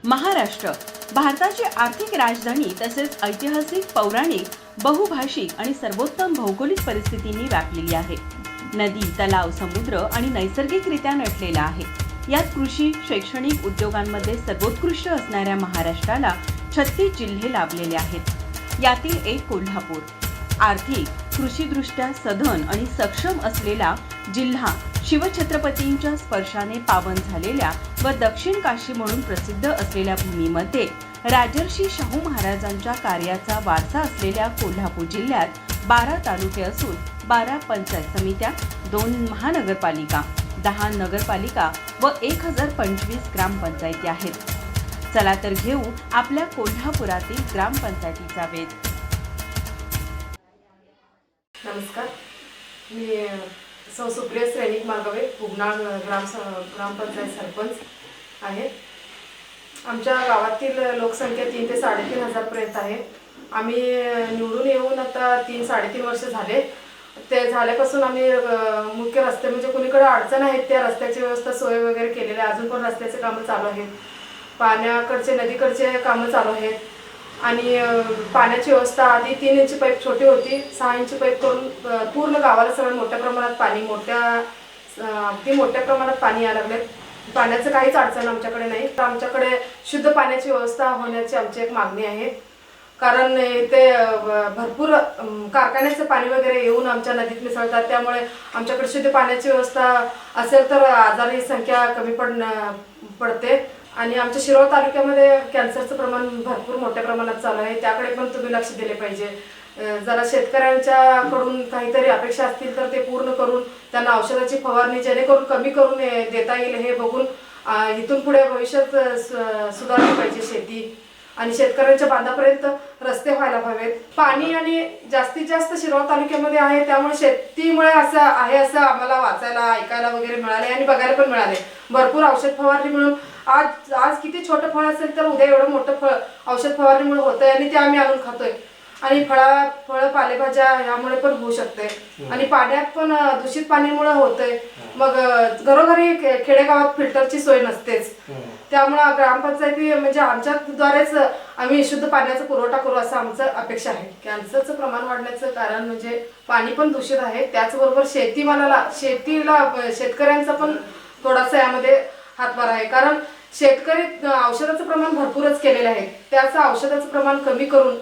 महाराष्ट्र भारताची आर्थिक राजधानी तसेच ऐतिहासिक, पौराणिक, बहुभाषिक आणि सर्वोत्तम भौगोलिक परिस्थितींनी व्यापलेली आहे. नदी, तलाव, समुद्र आणि नैसर्गिकरित्या नटलेला आहे. यात कृषी, शैक्षणिक, उद्योगांमध्ये सर्वोत्कृष्ट असणाऱ्या महाराष्ट्राला 36 जिल्हे लाभलेले आहेत. यातील एक कोल्हापूर. आर्थिक, कृषीदृष्ट्या सधन आणि सक्षम असलेला जिल्हा शिवछत्रपतींच्या स्पर्शाने पावन झालेल्या व दक्षिण काशी म्हणून प्रसिद्ध असलेल्या भूमीमध्ये राजर्षी शाहू महाराजांच्या कार्याचा वारसा असलेल्या कोल्हापूर जिल्ह्यात 12 तालुके असून 12 पंचायत समित्या, 2 महानगरपालिका, 10 नगरपालिका व 1025 ग्रामपंचायती आहेत. चला तर घेऊ आपल्या कोल्हापुरातील ग्रामपंचायतीचा वेध. नमस्कार, मी सुप्रिया सैनिक मार्गवे, उगनाळ ग्रामपंचायत सरपंच आहे. आमच्या गावातील लोकसंख्या 3 ते 3.5 हजारपर्यंत आहे. आम्ही निवडून येऊन आता 3-3.5 वर्ष झाले. ते झाल्यापासून आम्ही मुख्य रस्ते म्हणजे कुणीकडे अडचण आहेत त्या रस्त्याची व्यवस्था सोय वगैरे केलेली आहे. अजून पण रस्त्याचे कामं चालू आहेत. पाण्याकडचे नदीकडचे कामं चालू आहेत. आणि पाण्याची व्यवस्था आधी 3 इंची पाईप छोटी होती, 6 इंची पाईप करून पूर्ण गावाला सगळं मोठ्या प्रमाणात पाणी अगदी मोठ्या प्रमाणात पाणी यायला लागले. पाण्याचं काहीच अडचण आमच्याकडे नाही. तर आमच्याकडे शुद्ध पाण्याची व्यवस्था होण्याची आमची एक मागणी आहे. कारण इथे भरपूर कारखान्याचं पाणी वगैरे येऊन आमच्या नदीत मिसळतात. त्यामुळे आमच्याकडे शुद्ध पाण्याची व्यवस्था असेल तर आजारी संख्या कमी पडते. आणि आमच्या शिरोळ तालुक्यामध्ये कॅन्सरचं प्रमाण भरपूर मोठ्या प्रमाणात चालू आहे. त्याकडे पण तुम्ही लक्ष दिले पाहिजे. जरा शेतकऱ्यांच्याकडून काहीतरी अपेक्षा असतील तर ते पूर्ण करून त्यांना औषधाची फवारणी जेणेकरून कमी करून देता येईल हे बघून इथून पुढे भविष्यात सुधारली पाहिजे शेती. आणि शेतकऱ्यांच्या बांधापर्यंत रस्ते व्हायला हवेत. पाणी आणि जास्तीत जास्त शिरोळ तालुक्यामध्ये आहे. त्यामुळे शेतीमुळे असं आहे असं आम्हाला वाचायला, ऐकायला वगैरे मिळाले आणि बघायला पण मिळाले. भरपूर औषध फवारणी मिळून आज किती छोटं फळ असेल तर उद्या एवढं मोठं फळ औषध फवारणीमुळे होतंय आणि ते आम्ही आणून खातोय. आणि फळं पालेभाज्या यामुळे पण होऊ शकते. आणि पाण्यात पण दूषित पाणीमुळे होतंय. मग घरोघरी खेडेगावात फिल्टरची सोय नसतेच. त्यामुळे ग्रामपंचायती म्हणजे आमच्याद्वारेच आम्ही शुद्ध पाण्याचा पुरवठा करू असं आमचं अपेक्षा आहे. कॅन्सरचं प्रमाण वाढण्याचं कारण म्हणजे पाणी पण दूषित आहे. त्याचबरोबर शेतकऱ्यांचा पण थोडासा यामध्ये हातभार आहे. कारण शेतकरी औषधाचं प्रमाण भरपूरच केलेलं आहे. त्याचं औषधाचं प्रमाण कमी करून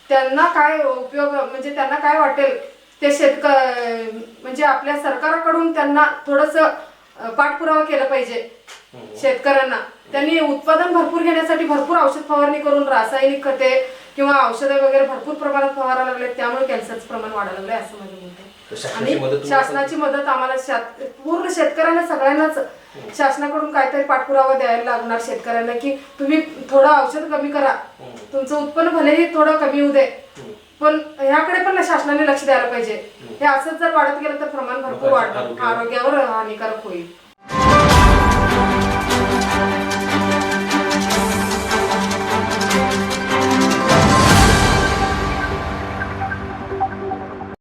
त्यांना काय उपयोग म्हणजे त्यांना काय वाटेल ते म्हणजे आपल्या सरकारकडून त्यांना थोडंसं पाठपुरावा केला पाहिजे. शेतकऱ्यांना त्यांनी उत्पादन भरपूर घेण्यासाठी भरपूर औषध फवारणी करून रासायनिक खते किंवा औषधे वगैरे भरपूर प्रमाणात फवारायला लागले. त्यामुळे कॅन्सरचं प्रमाण वाढायला लागले असं माझं मत आहे. आणि शासनाची मदत आम्हाला पूर्ण शेतकऱ्यांना सगळ्यांनाच शासनाकडून काहीतरी पाठपुरावा द्यायला लागणार शेतकऱ्यांना की तुम्ही थोडं औषध कमी करा, तुमचं उत्पन्न भलेही थोडं कमी होऊ दे, पण ह्याकडे पण शासनाने लक्ष द्यायला पाहिजे. हे असंच जर वाढत गेलं तर प्रमाण भरपूर वाढणार, आरोग्यावर हानिकारक होईल.